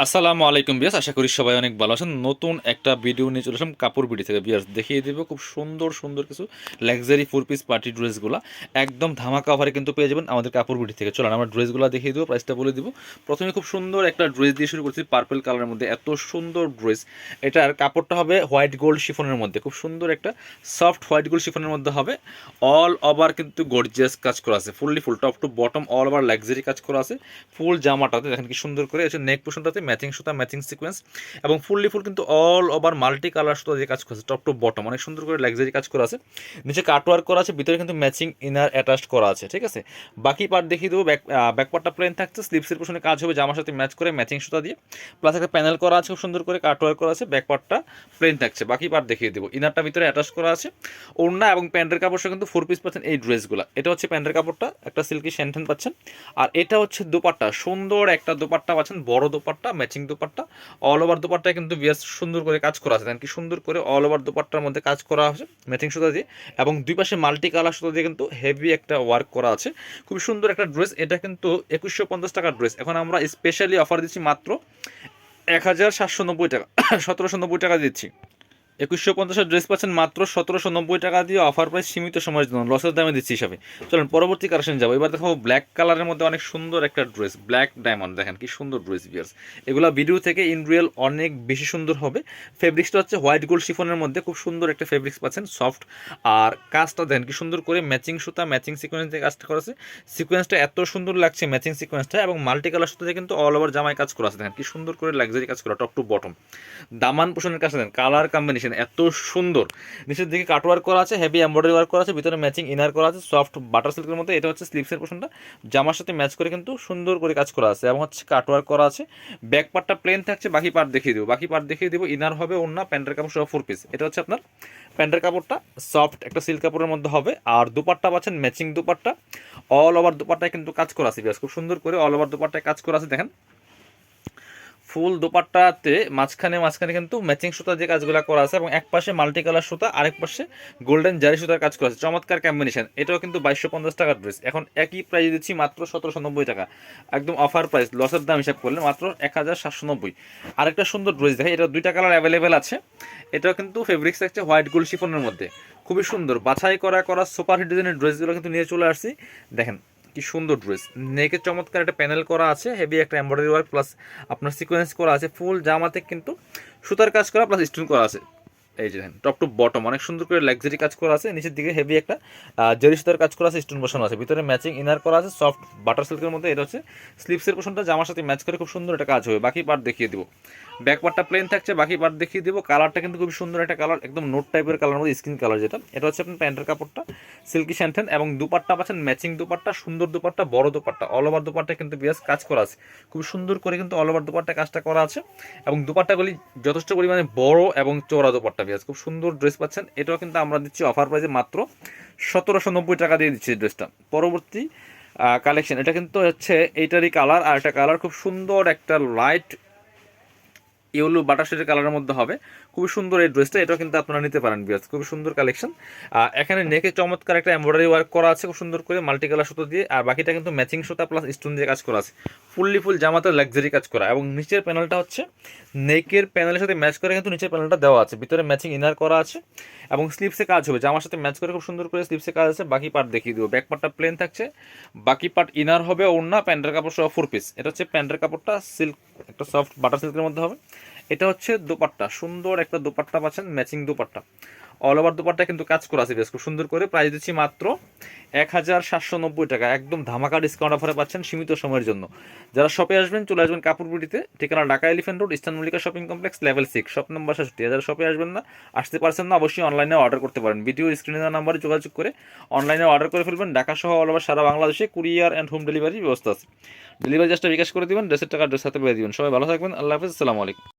আসসালামু আলাইকুম বিয়াস, আশা করি সবাই অনেক ভালো আছেন। নতুন একটা ভিডিও নিয়ে চলে আসলাম কাপড় বিডি থেকে। বিয়াস দেখিয়ে দেবো খুব সুন্দর সুন্দর কিছু লাক্সারি 4 পিস পার্টি ড্রেসগুলো একদম ধামাকা অফারে কিন্তু পেয়ে যাবেন আমাদের কাপড় বিডি থেকে। চলেন আমরা ড্রেসগুলো দেখিয়ে দেবো, প্রাইসটা বলে দিব। প্রথমে খুব সুন্দর একটা ড্রেস দিয়ে শুরু করছি, পার্পল কালারের মধ্যে এত সুন্দর ড্রেস। এটার কাপড়টা হবে হোয়াইট গোল্ড শিফনের মধ্যে, খুব সুন্দর একটা সফট হোয়াইট গোল্ড শিফনের মধ্যে হবে। অল ওভার কিন্তু গর্জিয়াস কাজ করা আছে, fully full top to bottom all over luxury কাজ করা আছে। ফুল জামাটাতে দেখেন কি সুন্দর করে আছে, নেক পোর্শনটাতে ম্যাচিং সুতা ম্যাচিং সিকোয়েন্স এবং ফুললি ফুল কিন্তু অল ওভার মাল্টি কালার সুতা দিয়ে কাজ করা আছে। টপ টু বটম অনেক সুন্দর করে লাক্সারি কাজ করা আছে, নিচে কাটওয়ার্ক করা আছে, ভিতরে কিন্তু ম্যাচিং ইনার অ্যাটাচড করা আছে। ঠিক আছে, বাকি পার্ট দেখিয়ে দেবো। ব্যাক পার্টটা প্লেন থাকছে, স্লিপসের পোর্শনে কাজ হবে জামার সাথে ম্যাচ করে ম্যাচিং সুতা দিয়ে, প্লাস একটা প্যানেল করা আছে, খুব সুন্দর করে কাটওয়ার্ক করা আছে। ব্যাক পার্টটা প্লেন থাকছে, বাকি পার্ট দেখিয়ে দেবো। ইনারটা ভিতরে অ্যাটাচ করা আছে। ওড়না এবং প্যান্টের কাপড়টা কিন্তু 4 পিস পাচ্ছেন এই ড্রেসগুলো। এটা হচ্ছে প্যান্টের কাপড়টা, একটা সিল্কি শ্যান্টেন পাচ্ছেন। আর এটা হচ্ছে দোপাট্টা, সুন্দর একটা দোপাট্টা পাচ্ছেন, বড় dupatta matching dupatta. All over দোপাট্টায় কিন্তু বেশ সুন্দর করে কাজ করা আছে, কি সুন্দর করে অল ওভার দোপাট্টার মধ্যে কাজ করা আছে ম্যাচিং সুতা দিয়ে, এবং দুই পাশে মাল্টি কালার সুতা দিয়ে কিন্তু হেভি একটা ওয়ার্ক করা আছে। খুব সুন্দর একটা ড্রেস। এটা কিন্তু 2150 টাকার ড্রেস, এখন আমরা স্পেশালি অফার দিচ্ছি মাত্র 1790 টাকা, 1790 টাকা দিচ্ছি। 2150 ড্রেস পাচ্ছেন মাত্র 1790 টাকা দিয়ে, অফার প্রাইস সীমিত সময়ের জন্য, লসের দামে দিচ্ছি হিসাবে। চলুন পরবর্তী কালেকশন যাবো। এবার দেখাবো ব্ল্যাক কালারের মধ্যে অনেক সুন্দর একটা ড্রেস, ব্ল্যাক ডায়মন্ড। দেখেন কি সুন্দর ড্রেস বিয়ার্স, এগুলো ভিডিও থেকে ইন রিয়েল অনেক বেশি সুন্দর হবে। ফেব্রিক্সটা হচ্ছে হোয়াইট গোল্ড শিফনের মধ্যে, খুব সুন্দর একটা ফেব্রিক্স পাচ্ছেন সফট। আর কাজটা দেখেন কি সুন্দর করে ম্যাচিং সুতা ম্যাচিং সিকোয়েন্স দিয়ে কাজটা করা আছে। সিকোয়েন্সটা এত সুন্দর লাগছে ম্যাচিং সিকোয়েন্সটা, এবং মাল্টি কালার সুতা দিয়ে কিন্তু অল ওভার জামায় কাজ করা আছে। দেখেন কি সুন্দর করে লাক্সারি কাজ করা, টপ টু বটম। দামান পোষণের কাছে দেন কালার কম্বিনেশন এত সুন্দর। নিচের দিকে কাটওয়ার্ক করা আছে, হেভি এমব্রয়ডারি ওয়ার্ক করা আছে, ভিতরে ম্যাচিং ইনার করা আছে সফট বাটার সিল্কের মধ্যে। এটা হচ্ছে স্লিপসের পোর্শনটা, জামার সাথে ম্যাচ করে কিন্তু সুন্দর করে কাজ করা আছে, এবং হচ্ছে কাটওয়ার্ক করা আছে। ব্যাক পার্টটা প্লেন থাকছে, বাকি পার্ট দেখিয়ে দেবো। বাকি পার্ট দেখিয়ে দেবো। ইনার হবে ওড়না, প্যান্টের কাপড় সহ 4 পিস। এটা হচ্ছে আপনার প্যান্টের কাপড়টা সফট একটা সিল্ক কাপড়ের মধ্যে হবে। আর দুপাট্টা পাচ্ছেন ম্যাচিং দুপাট্টা, অল ওভার দুপাট্টায় কিন্তু কাজ করা আছে, খুব সুন্দর করে অল ওভার দুপাট্টায় কাজ করা আছে। দেখেন ফুল দোপাট্টাতে মাঝখানে মাঝখানে কিন্তু ম্যাচিং সুতা যে কাজগুলো করা আছে, এবং এক পাশে মাল্টি কালার সুতা, আরেক পাশে গোল্ডেন জারি সুতার কাজ করা আছে। চমৎকার কম্বিনেশন। এটাও কিন্তু 2250 টাকার ড্রেস, এখন একই প্রাইস দিচ্ছি মাত্র 1790 টাকা, একদম অফার প্রাইস, লসের দাম হিসাব করলে মাত্র 1790। আরেকটা সুন্দর ড্রেস দেখে, এটা দুইটা কালার অ্যাভেলেবেল আছে। এটাও কিন্তু ফেব্রিক্স থাকছে হোয়াইট গোল্ড শিফনের মধ্যে, খুবই সুন্দর বাছাই করা করা সুপার হিট ডিজাইনের ড্রেসগুলো কিন্তু নিয়ে চলে আসছি। দেখেন কি সুন্দর ড্রেস, নেকে চমৎকার একটা প্যানেল করা আছে, হেভি একটা এমব্রয়ডারি ওয়ার্ক প্লাস আপনার সিকোয়েন্স করা আছে। ফুল জামাতে কিন্তু সুতার কাজ করা প্লাস স্টোন করা আছে। এই যে দেখেন টপ টু বটম অনেক সুন্দর করে লাক্সারি কাজ করা আছে। নিচের দিকে হেভি একটা জরি সুতার কাজ করা আছে, স্টোন বসানো আছে, ভিতরে ম্যাচিং ইনার করা আছে সফট বাটার সিল্কের মধ্যে। এটা হচ্ছে স্লিপসের পোর্শনটা, জামার সাথে ম্যাচ করে খুব সুন্দর একটা কাজ হবে। বাকি পার্ট দেখিয়ে দিব। ব্যাক পার্টটা প্লেন থাকছে, বাকি পার্ট দেখিয়ে দিব। কালারটা কিন্তু খুব সুন্দর একটা কালার, একদম নোট টাইপের কালার মধ্যে স্কিন কালার যেটা। এটা হচ্ছে আপনার প্যান্টের কাপড়টা সিল্কি শ্যান্টেন, এবং দুপাট্টা পাচ্ছেন ম্যাচিং দুপাট্টা, সুন্দর দুপাট্টা, বড় দুপাট্টা, অল ওভার দুপাট্টা কিন্তু বেশ কাজ করা আছে, খুব সুন্দর করে কিন্তু অল ওভার দুপাট্টা কাজটা করা আছে। এবং দুপাট্টাগুলি যথেষ্ট পরিমাণে বড় এবং চওড়া দুপাট্টা বেশ খুব সুন্দর ড্রেস পাচ্ছেন। এটাও কিন্তু আমরা দিচ্ছি অফার প্রাইসে মাত্র 1790 টাকা দিয়ে দিচ্ছি ড্রেসটা। পরবর্তী কালেকশন, এটা কিন্তু হচ্ছে এইটারই কালার, আর একটা কালার খুব সুন্দর একটা লাইট ইয়েলো বাটার শেডের কালারের মধ্যে হবে, খুবই সুন্দর এই ড্রেসটা। এটাও কিন্তু আপনারা নিতে পারেন বিয়ার্স, খুবই সুন্দর কালেকশন। এখানে নেকে চমৎকার একটা এমব্রয়ডারি ওয়ার্ক করা আছে খুব সুন্দর করে মাল্টি কালার সুতো দিয়ে, আর বাকিটা কিন্তু ম্যাচিং সুতা প্লাস স্টোন দিয়ে কাজ করা আছে। ফুললি ফুল জামাতে লাক্সারি কাজ করা, এবং নিচের প্যানেলটা হচ্ছে নেকের প্যানেলের সাথে ম্যাচ করে কিন্তু নিচের প্যানেলটা দেওয়া আছে, ভিতরে ম্যাচিং ইনার করা আছে, এবং স্লিপসে কাজ হবে জামার সাথে ম্যাচ করে খুব সুন্দর করে স্লিপসে কাজ আছে। বাকি পার্ট দেখিয়ে দিব। ব্যাক পার্টটা প্লেন থাকছে, বাকি পার্ট ইনার হবে ওড়না, প্যান্টের কাপড় সহ 4 পিস। এটা হচ্ছে প্যান্টের কাপড়টা সিল্ক একটা সফট বাটার সিল্কের মধ্যে হবে। এটা হচ্ছে দোপাট্টা, সুন্দর একটা দোপাট্টা পাচ্ছেন matching dupatta, all over dupatta কিন্তু কাজ করা আছে বেশ খুব সুন্দর করে। প্রাইস দিচ্ছি মাত্র 1790 টাকা, একদম ধামাকা ডিসকাউন্ট অফারে পাচ্ছেন সীমিত সময়ের জন্য। যারা শপে আসবেন চলে আসবেন কাপড়পুরিতে, ঠিকানা Dhaka elephant road, eastern Mallika shopping complex, level 6, shop number 66। যারা শপে আসবেন না, আসতে পারছেন না, অবশ্যই অনলাইনে অর্ডার করতে পারেন। ভিডিও স্ক্রিনে দেওয়া নাম্বারে যোগাযোগ করে অনলাইনে অর্ডার করে ফেলবেন। ঢাকা সহ অল ওভার সারা বাংলাদেশে কুরিয়ার অ্যান্ড হোম ডেলিভারি ব্যবস্থা আছে। ডেলিভারি জাস্টটা বিকাশ করে দিবেন, ড্রেসের টাকা ড্রেস হাতে পেয়ে দিবেন। সবাই ভালো থাকবেন, আল্লাহ হাফিজ, আসসালামু আলাইকুম।